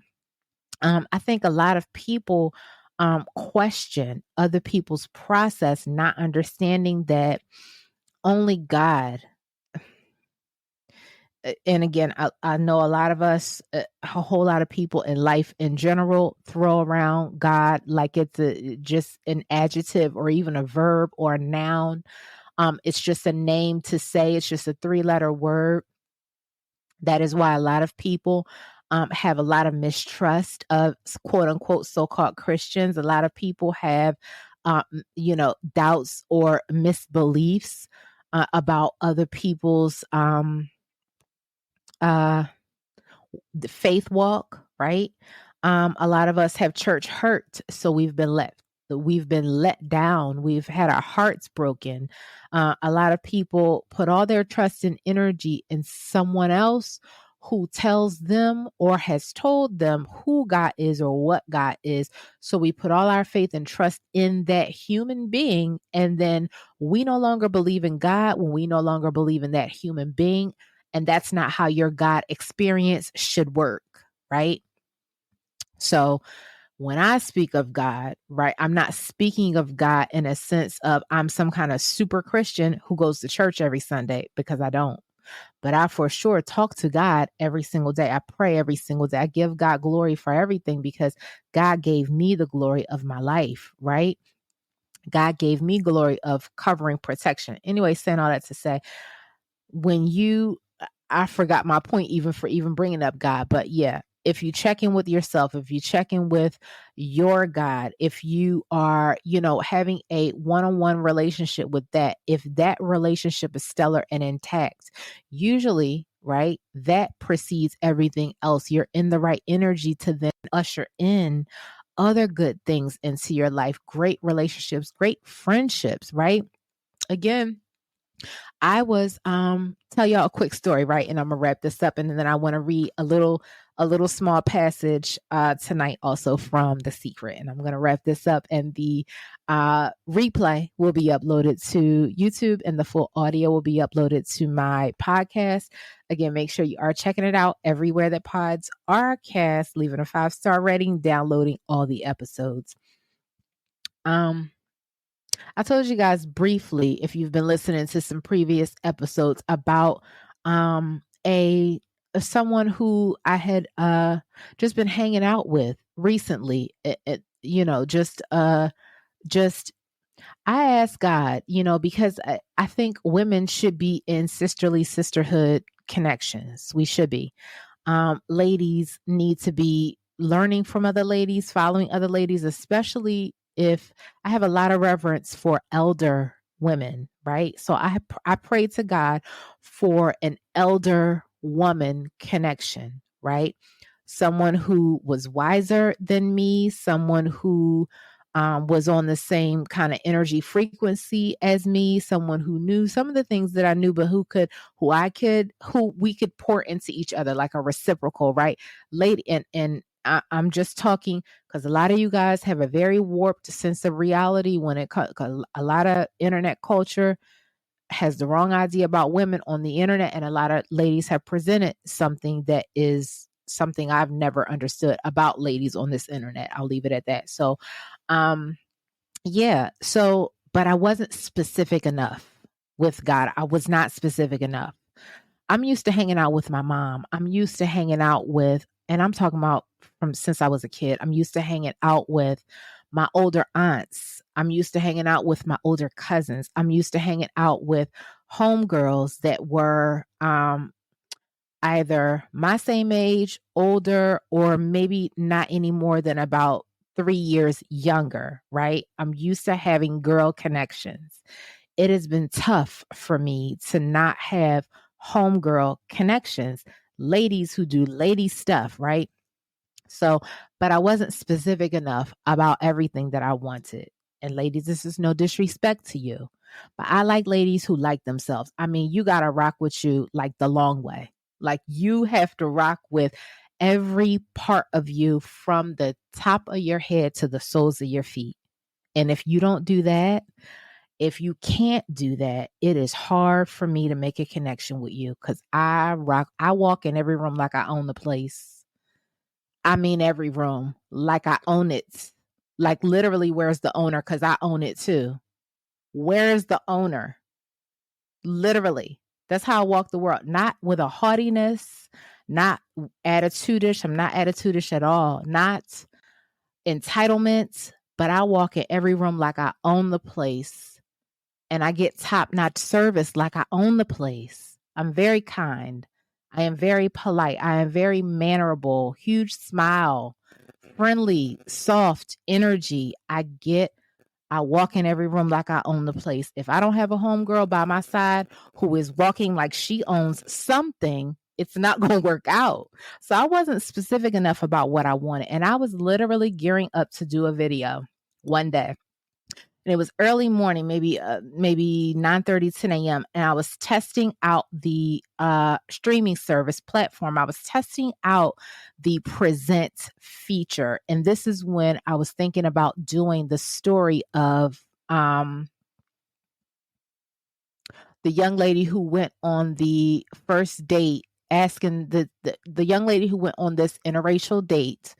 I think a lot of people question other people's process, not understanding that only God. And again, I know a lot of us, a whole lot of people in life in general, throw around God like it's just an adjective or even a verb or a noun. It's just a name to say. It's just a 3-letter word. That is why a lot of people have a lot of mistrust of quote unquote so-called Christians. A lot of people have, doubts or misbeliefs about other people's the faith walk, right? A lot of us have church hurt, so we've been let down. We've had our hearts broken. A lot of people put all their trust and energy in someone else who tells them or has told them who God is or what God is. So we put all our faith and trust in that human being. And then we no longer believe in God when we no longer believe in that human being. And that's not how your God experience should work, right? So when I speak of God, right, I'm not speaking of God in a sense of I'm some kind of super Christian who goes to church every Sunday, because I don't. But I for sure talk to God every single day. I pray every single day. I give God glory for everything because God gave me the glory of my life, right? God gave me glory of covering protection. Anyway, saying all that to say, I forgot my point even for even bringing up God, but yeah, if you check in with yourself, if you check in with your God, if you are, having a one-on-one relationship with that, if that relationship is stellar and intact, usually, right, that precedes everything else. You're in the right energy to then usher in other good things into your life, great relationships, great friendships, right? Again, I was tell y'all a quick story, right? And I'm gonna wrap this up, and then I want to read a little small passage tonight also from The Secret, and I'm gonna wrap this up. And the replay will be uploaded to YouTube, and the full audio will be uploaded to my podcast. Again, make sure you are checking it out everywhere that pods are cast, leaving a 5-star rating, downloading all the episodes. I told you guys briefly, if you've been listening to some previous episodes, about a someone who I had just been hanging out with recently. Just I asked God, because I think women should be in sisterhood connections. We should be. Ladies need to be learning from other ladies, following other ladies, especially if I have a lot of reverence for elder women, right? So I pray to God for an elder woman connection, right? Someone who was wiser than me, someone who was on the same kind of energy frequency as me, someone who knew some of the things that I knew, but who we could pour into each other, like a reciprocal, right? Lady, and I'm just talking because a lot of you guys have a very warped sense of reality when it comes. A lot of internet culture has the wrong idea about women on the internet, and a lot of ladies have presented something that is something I've never understood about ladies on this internet. I'll leave it at that. So, yeah. So, but I wasn't specific enough with God. I was not specific enough. I'm used to hanging out with my mom. I'm used to hanging out with, and I'm talking about from since I was a kid, I'm used to hanging out with my older aunts. I'm used to hanging out with my older cousins. I'm used to hanging out with homegirls that were either my same age, older, or maybe not any more than about 3 years younger, right? I'm used to having girl connections. It has been tough for me to not have homegirl connections, ladies who do lady stuff, right? So, but I wasn't specific enough about everything that I wanted. And ladies, this is no disrespect to you, but I like ladies who like themselves. I mean, you got to rock with you like the long way. Like you have to rock with every part of you from the top of your head to the soles of your feet. And if you don't do that, if you can't do that, it is hard for me to make a connection with you because I walk in every room like I own the place. I mean, every room, like I own it. Like literally, where's the owner? Because I own it too. Where's the owner? Literally. That's how I walk the world. Not with a haughtiness, not attitudish. I'm not attitudish at all. Not entitlement, but I walk in every room like I own the place. And I get top-notch service like I own the place. I'm very kind. I am very polite. I am very mannerable, huge smile, friendly, soft energy. I walk in every room like I own the place. If I don't have a homegirl by my side who is walking like she owns something, it's not going to work out. So I wasn't specific enough about what I wanted. And I was literally gearing up to do a video one day. And it was early morning, maybe 9:30, 10 a.m. And I was testing out the streaming service platform. I was testing out the present feature. And this is when I was thinking about doing the story of the young lady who went on the first date, asking the young lady who went on this interracial date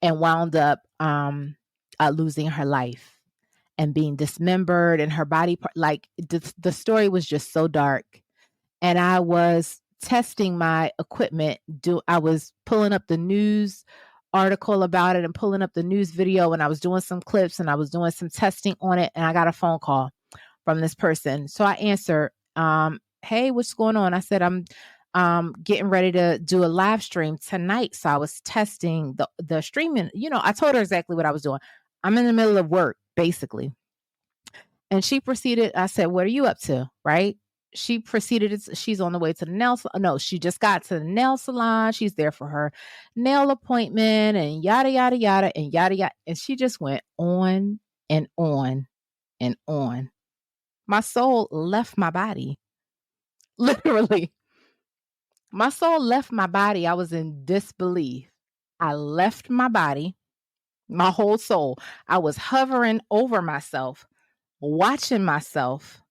and wound up losing her life and being dismembered and her body part. Like the story was just so dark. And I was testing my equipment. I was pulling up the news article about it and pulling up the news video, and I was doing some clips and I was doing some testing on it. And I got a phone call from this person. So I answered, hey, what's going on? I said, I'm getting ready to do a live stream tonight. So I was testing the streaming. I told her exactly what I was doing. I'm in the middle of work, basically. And she proceeded, I said, what are you up to? Right? She proceeded, she's on the way to the nail salon. No, she just got to the nail salon. She's there for her nail appointment and yada, yada, yada, and yada, yada. And she just went on and on and on. My soul left my body. Literally. My soul left my body. I was in disbelief. I left my body, my whole soul. I was hovering over myself, watching myself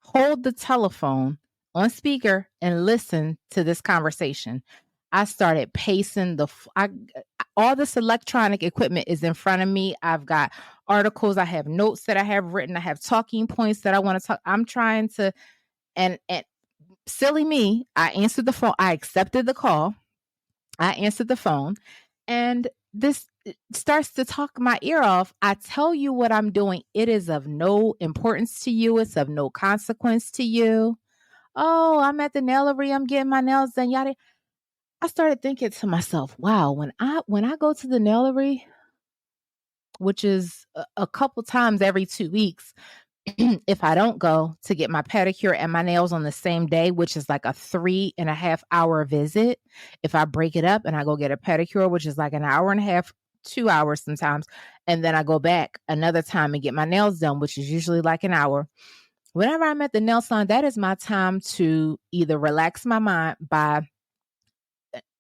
hold the telephone on speaker and listen to this conversation. I started pacing all this electronic equipment is in front of me. I've got articles, I have notes that I have written, I have talking points that I want to talk. I'm trying to, and silly me, I answered the phone. I accepted the call. I answered the phone, and this starts to talk my ear off. I tell you what I'm doing. It is of no importance to you. It's of no consequence to you. Oh, I'm at the nailery. I'm getting my nails done. Yada. I started thinking to myself, wow, when I go to the nailery, which is a couple times every 2 weeks, if I don't go to get my pedicure and my nails on the same day, which is like a 3.5 hour visit, if I break it up and I go get a pedicure, which is like an hour and a half, 2 hours sometimes, and then I go back another time and get my nails done, which is usually like an hour. Whenever I'm at the nail salon, that is my time to either relax my mind by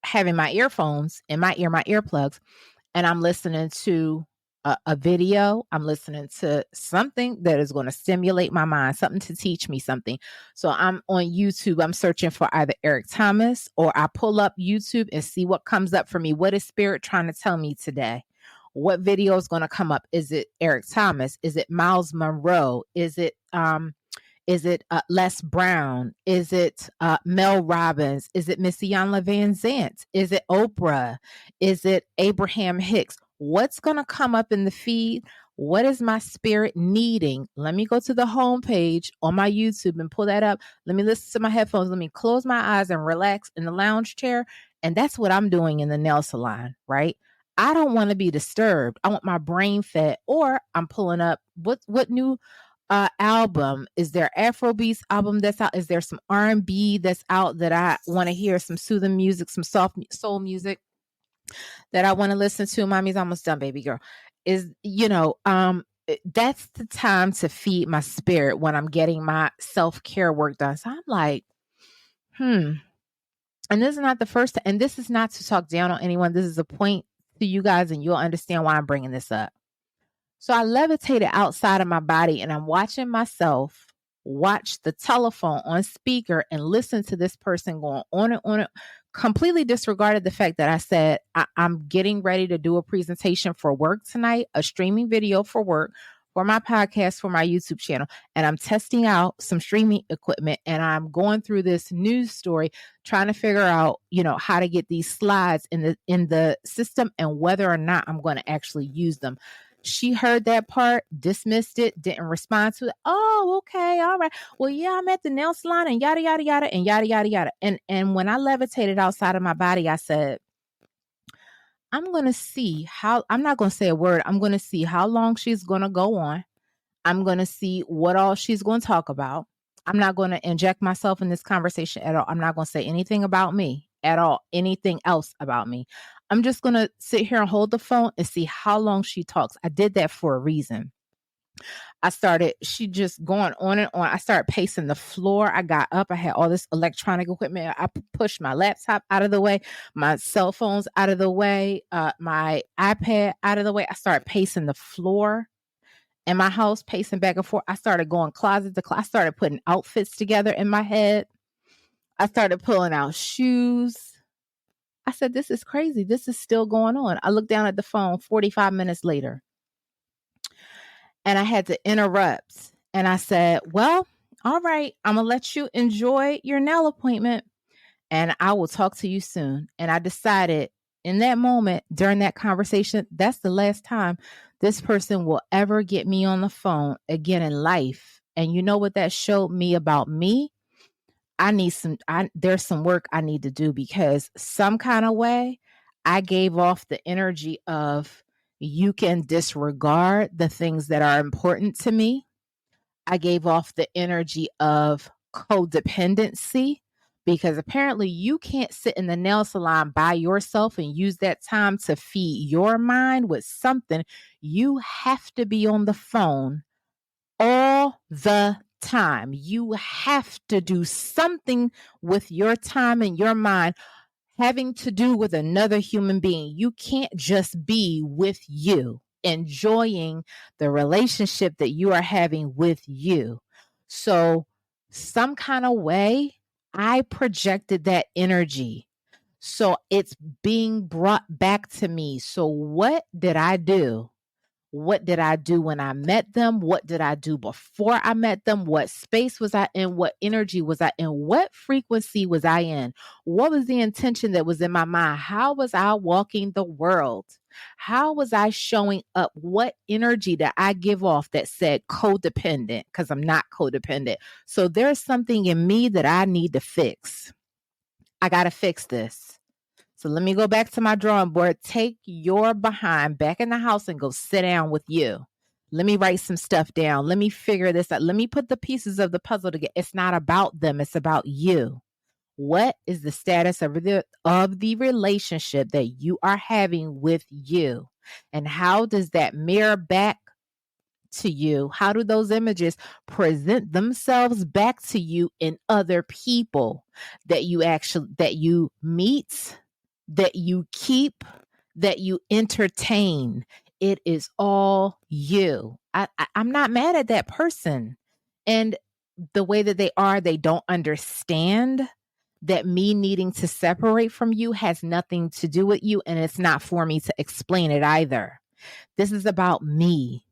having my earphones in my ear, my earplugs, and I'm listening to a video. I'm listening to something that is going to stimulate my mind, something to teach me something. So I'm on YouTube. I'm searching for either Eric Thomas, or I pull up YouTube and see what comes up for me. What is Spirit trying to tell me today? What video is going to come up? Is it Eric Thomas? Is it Miles Monroe? Is it Les Brown? Is it Mel Robbins? Is it Miss Iyanla Vanzant? Is it Oprah? Is it Abraham Hicks? What's going to come up in the feed? What is my spirit needing? Let me go to the homepage on my YouTube and pull that up. Let me listen to my headphones. Let me close my eyes and relax in the lounge chair. And that's what I'm doing in the nail salon, right? I don't want to be disturbed. I want my brain fed. Or I'm pulling up what new album is there? Afrobeats album that's out? Is there some R&B that's out that I want to hear? Some soothing music, some soft soul music that I want to listen to. Mommy's almost done, baby girl. That's the time to feed my spirit when I'm getting my self-care work done. So I'm like, and this is not the first, and this is not to talk down on anyone. This is a point to you guys, and you'll understand why I'm bringing this up. So I levitated outside of my body, and I'm watching myself watch the telephone on speaker and listen to this person going on and on. Completely disregarded the fact that I said, I'm getting ready to do a presentation for work tonight, a streaming video for work, for my podcast, for my YouTube channel. And I'm testing out some streaming equipment, and I'm going through this news story, trying to figure out, how to get these slides in the system and whether or not I'm going to actually use them. She heard that part, dismissed it, didn't respond to it. Oh, okay, all right. Well, yeah, I'm at the nail salon and yada yada yada and yada yada yada. And when I levitated outside of my body, I said, I'm going to see how, I'm not going to say a word. I'm going to see how long she's going to go on. I'm going to see what all she's going to talk about. I'm not going to inject myself in this conversation at all. I'm not going to say anything about me at all, anything else about me. I'm just going to sit here and hold the phone and see how long she talks. I did that for a reason. She just going on and on. I started pacing the floor. I got up. I had all this electronic equipment. I pushed my laptop out of the way, my cell phones out of the way, my iPad out of the way. I started pacing the floor in my house, pacing back and forth. I started going closet to closet. I started putting outfits together in my head. I started pulling out shoes. I said, this is crazy. This is still going on. I looked down at the phone 45 minutes later. And I had to interrupt. And I said, well, all right, I'm going to let you enjoy your nail appointment and I will talk to you soon. And I decided in that moment, during that conversation, that's the last time this person will ever get me on the phone again in life. And you know what that showed me about me? There's some work I need to do, because some kind of way I gave off the energy of, you can disregard the things that are important to me. I gave off the energy of codependency, because apparently you can't sit in the nail salon by yourself and use that time to feed your mind with something. You have to be on the phone all the time. You have to do something with your time and your mind having to do with another human being. You can't just be with you, enjoying the relationship that you are having with you. So, some kind of way, I projected that energy. So, it's being brought back to me. So, what did I do? What did I do when I met them? What did I do before I met them? What space was I in? What energy was I in? What frequency was I in? What was the intention that was in my mind? How was I walking the world? How was I showing up? What energy did I give off that said codependent? Because I'm not codependent. So there's something in me that I need to fix. I got to fix this. So let me go back to my drawing board. Take your behind back in the house and go sit down with you. Let me write some stuff down. Let me figure this out. Let me put the pieces of the puzzle together. It's not about them. It's about you. What is the status of the relationship that you are having with you? And how does that mirror back to you? How do those images present themselves back to you in other people that you meet, that you keep, that you entertain? It is all you. I'm not mad at that person. And the way that they don't understand that me needing to separate from you has nothing to do with you. And it's not for me to explain it either. This is about me.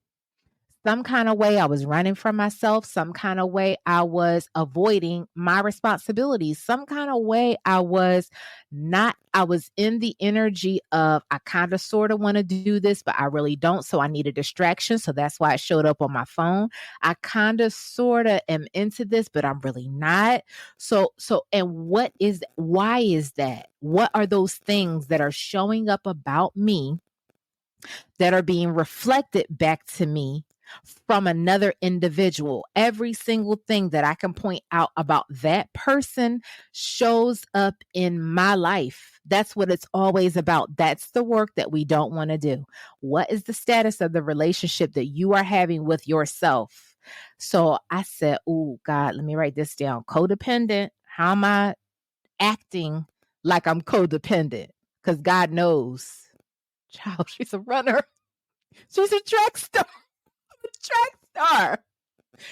Some kind of way I was running from myself. Some kind of way I was avoiding my responsibilities. Some kind of way I was in the energy of, I kind of sort of want to do this, but I really don't. So I need a distraction. So that's why it showed up on my phone. I kind of sort of am into this, but I'm really not. And why is that? What are those things that are showing up about me that are being reflected back to me from another individual? Every single thing that I can point out about that person shows up in my life. That's what it's always about. That's the work that we don't want to do. What is the status of the relationship that you are having with yourself? So I said, oh God, let me write this down. Codependent. How am I acting like I'm codependent? Because God knows. Child, she's a runner. She's a track star.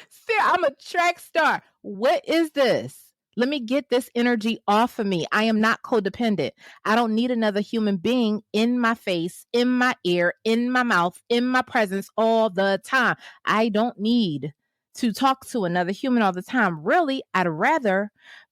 Sarah, I'm a track star. What is this? Let me get this energy off of me. I am not codependent. I don't need another human being in my face, in my ear, in my mouth, in my presence all the time. I don't need to talk to another human all the time. Really, I'd rather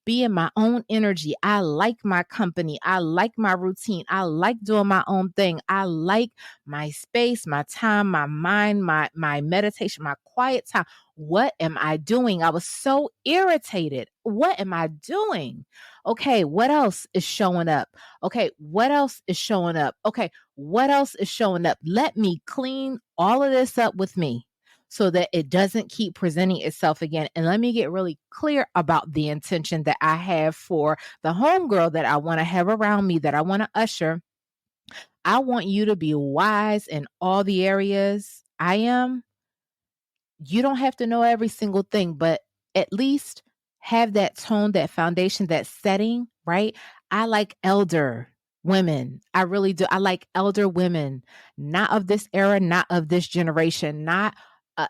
be in my own energy. I like my company. I like my routine. I like doing my own thing. I like my space, my time, my mind, my meditation, my quiet time. What am I doing? I was so irritated. What am I doing? Okay, what else is showing up? Okay, what else is showing up? Okay, what else is showing up? Let me clean all of this up with me so that it doesn't keep presenting itself again. And let me get really clear about the intention that I have for the homegirl that I want to have around me, that I want to usher. I want you to be wise in all the areas I am. You don't have to know every single thing, but at least have that tone, that foundation, that setting, right? I like elder women. I really do. I like elder women, not of this era, not of this generation, not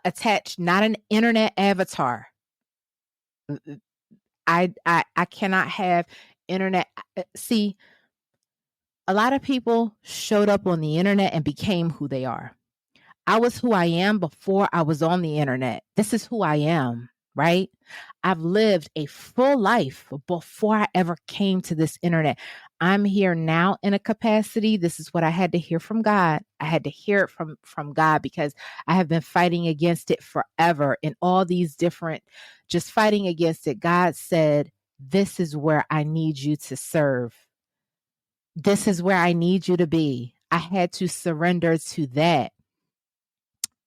attached, not an internet avatar. I cannot have internet. See, a lot of people showed up on the internet and became who they are. I was who I am before I was on the internet. This is who I am, right? I've lived a full life before I ever came to this internet. I'm here now in a capacity. This is what I had to hear from God. I had to hear it from God because I have been fighting against it forever in all these different, just fighting against it. God said, this is where I need you to serve. This is where I need you to be. I had to surrender to that.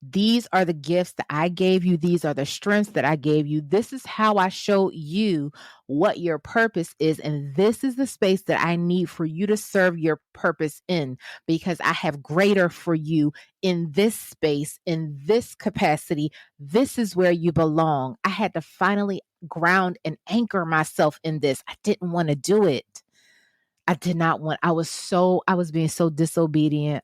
These are the gifts that I gave you. These are the strengths that I gave you. This is how I show you what your purpose is. And this is the space that I need for you to serve your purpose in, because I have greater for you in this space, in this capacity. This is where you belong. I had to finally ground and anchor myself in this. I didn't want to do it. I did not want, I was being so disobedient.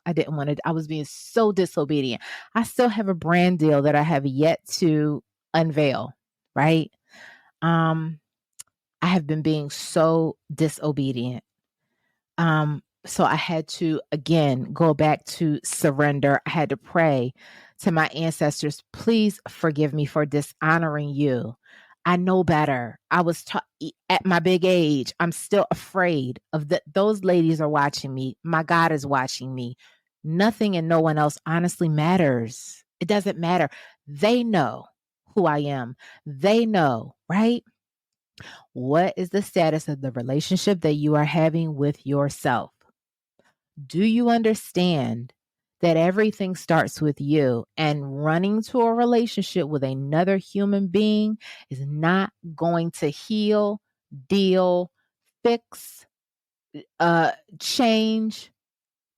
I didn't want to, I was being so disobedient. I still have a brand deal that I have yet to unveil, right? I have been being so disobedient. So I had to, again, go back to surrender. I had to pray to my ancestors, please forgive me for dishonoring you. I know better. I was at my big age. I'm still afraid of that. Those ladies are watching me. My God is watching me. Nothing and no one else honestly matters. It doesn't matter. They know who I am. They know, right? What is the status of the relationship that you are having with yourself? Do you understand that everything starts with you, and running to a relationship with another human being is not going to heal, deal, fix, change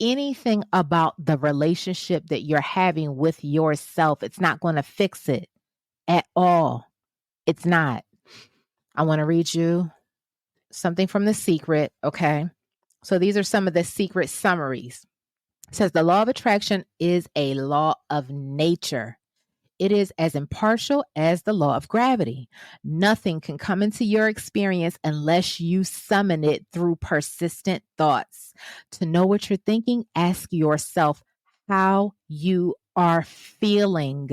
anything about the relationship that you're having with yourself? It's not going to fix it at all. It's not. I want to read you something from The Secret. Okay. So these are some of the secret summaries. It says the law of attraction is a law of nature. It is as impartial as the law of gravity. Nothing can come into your experience unless you summon it through persistent thoughts. To know what you're thinking, ask yourself how you are feeling.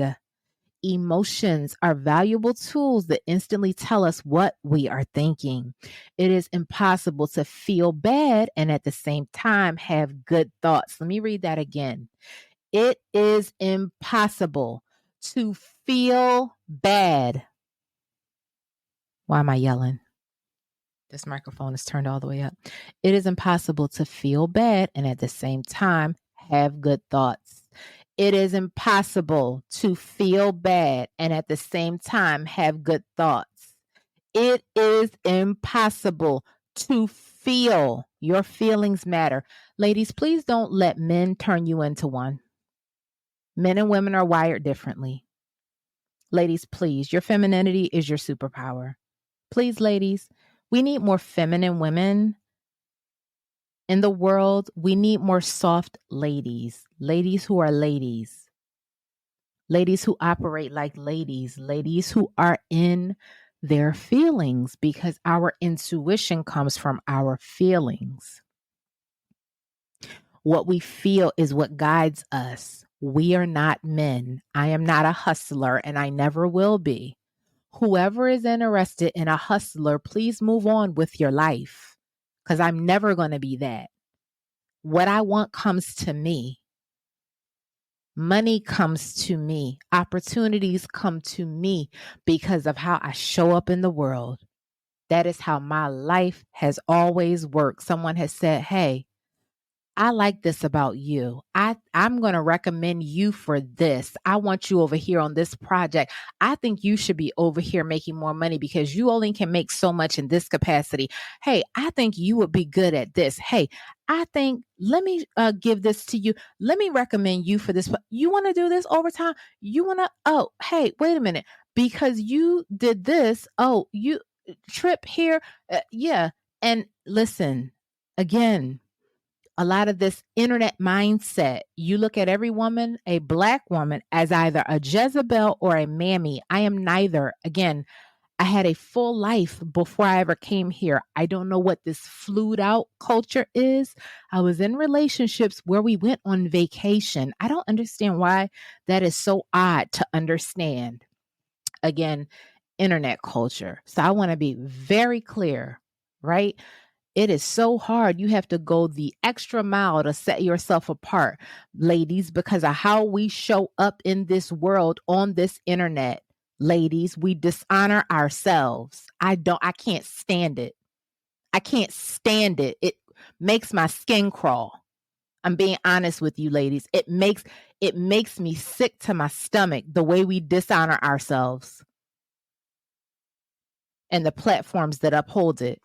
Emotions are valuable tools that instantly tell us what we are thinking. It is impossible to feel bad and at the same time have good thoughts. Let me read that again. It is impossible to feel bad. Why am I yelling? This microphone is turned all the way up. It is impossible to feel bad and at the same time have good thoughts. It is impossible to feel bad and at the same time have good thoughts. It is impossible to feel. Your feelings matter. Ladies, please don't let men turn you into one. Men and women are wired differently. Ladies, please, your femininity is your superpower. Please, ladies, we need more feminine women in the world. We need more soft ladies, ladies who are ladies, ladies who operate like ladies, ladies who are in their feelings, because our intuition comes from our feelings. What we feel is what guides us. We are not men. I am not a hustler, and I never will be. Whoever is interested in a hustler, please move on with your life, because I'm never going to be that. What I want comes to me. Money comes to me. Opportunities come to me because of how I show up in the world. That is how my life has always worked. Someone has said, hey, I like this about you. I'm going to recommend you for this. I want you over here on this project. I think you should be over here making more money because you only can make so much in this capacity. Hey, I think you would be good at this. Hey, I think, let me give this to you. Let me recommend you for this. You want to do this overtime? You want to, oh, hey, wait a minute. Because you did this. Oh, you trip here. Yeah. And listen, again, a lot of this internet mindset. You look at every woman, a Black woman, as either a Jezebel or a mammy. I am neither. Again, I had a full life before I ever came here. I don't know what this flued out culture is. I was in relationships where we went on vacation. I don't understand why that is so odd to understand. Again, internet culture. So I want to be very clear, right? It is so hard. You have to go the extra mile to set yourself apart, ladies, because of how we show up in this world on this internet. Ladies, we dishonor ourselves. I can't stand it. I can't stand it. It makes my skin crawl. I'm being honest with you, ladies. It makes me sick to my stomach the way we dishonor ourselves and the platforms that uphold it.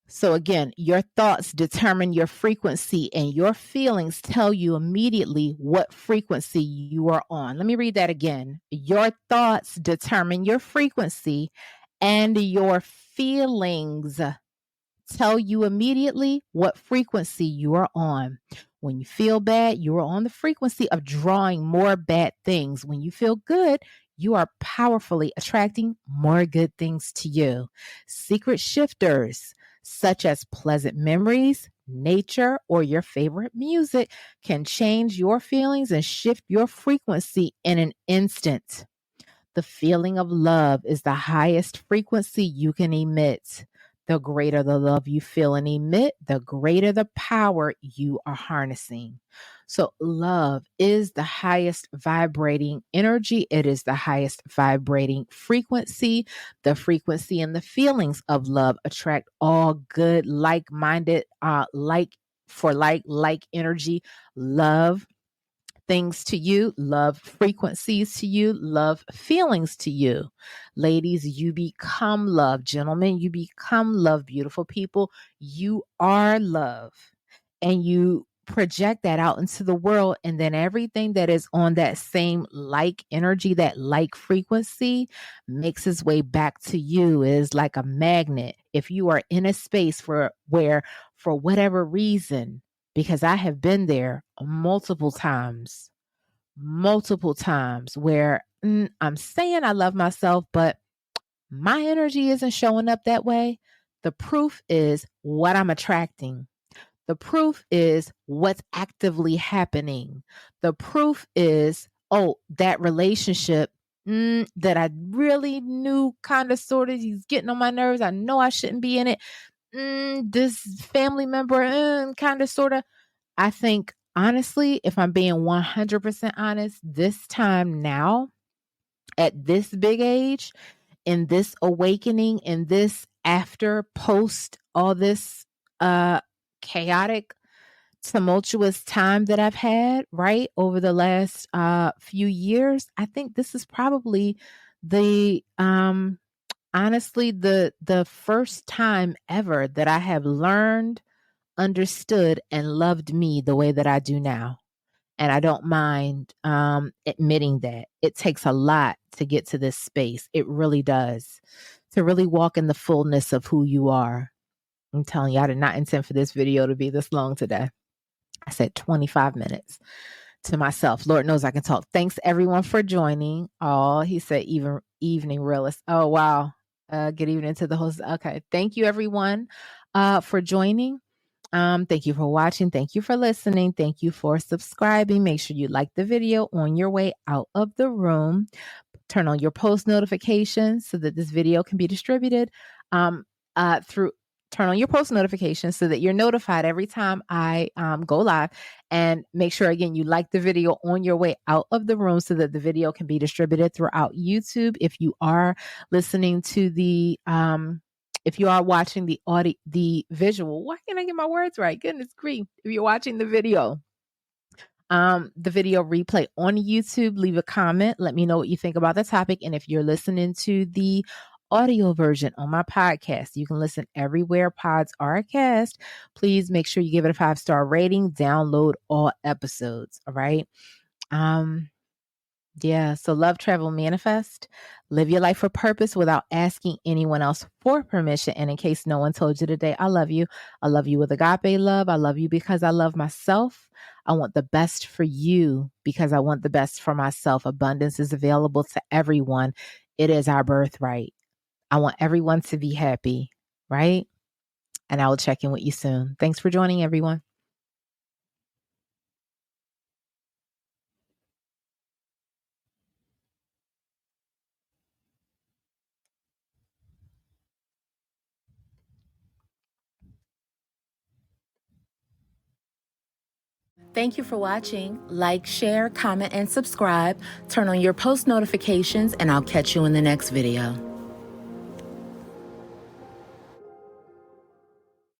So again, your thoughts determine your frequency, and your feelings tell you immediately what frequency you are on. Let me read that again. Your thoughts determine your frequency, and your feelings tell you immediately what frequency you are on. When you feel bad, you are on the frequency of drawing more bad things. When you feel good, you are powerfully attracting more good things to you. Secret shifters, such as pleasant memories, nature, or your favorite music, can change your feelings and shift your frequency in an instant. The feeling of love is the highest frequency you can emit. The greater the love you feel and emit, the greater the power you are harnessing. So, love is the highest vibrating energy. It is the highest vibrating frequency. The frequency and the feelings of love attract all good, like-minded, like energy, love things to you, love frequencies to you, love feelings to you. Ladies, you become love. Gentlemen, you become love. Beautiful people, you are love. And you project that out into the world. And then everything that is on that same like energy, that like frequency, makes its way back to you. It is like a magnet. If you are in a space where for whatever reason, because I have been there multiple times where I'm saying I love myself, but my energy isn't showing up that way. The proof is what I'm attracting. The proof is what's actively happening. The proof is, that relationship that I really knew kind of sort of, he's getting on my nerves. I know I shouldn't be in it. This family member, kind of sort of. I think, honestly, if I'm being 100% honest, this time now, at this big age, in this awakening, in this after, post, all this chaotic, tumultuous time that I've had, right, over the last few years, I think this is probably the honestly the first time ever that I have learned, understood, and loved me the way that I do now. And I don't mind admitting that. It takes a lot to get to this space. It really does. To really walk in the fullness of who you are. I'm telling you, I did not intend for this video to be this long today. I said 25 minutes to myself. Lord knows I can talk. Thanks everyone for joining. Oh, he said evening realist. Oh, wow. Good evening to the host. Okay. Thank you everyone for joining. Thank you for watching. Thank you for listening. Thank you for subscribing. Make sure you like the video on your way out of the room. turn on your post notifications so that this video can be distributed turn on your post notifications so that you're notified every time I go live. And make sure, again, you like the video on your way out of the room so that the video can be distributed throughout YouTube. If you are listening to if you are watching the visual, why can't I get my words right? Goodness grief. If you're watching the video replay on YouTube, leave a comment. Let me know what you think about the topic. And if you're listening to the audio version on my podcast, you can listen everywhere pods are cast. Please make sure you give it a 5-star rating, download all episodes. All right. Yeah. So love, travel, manifest, live your life for purpose without asking anyone else for permission. And in case no one told you today, I love you. I love you with agape love. I love you because I love myself. I want the best for you because I want the best for myself. Abundance is available to everyone. It is our birthright. I want everyone to be happy, right? And I will check in with you soon. Thanks for joining, everyone. Thank you for watching. Like, share, comment, and subscribe. Turn on your post notifications, and I'll catch you in the next video.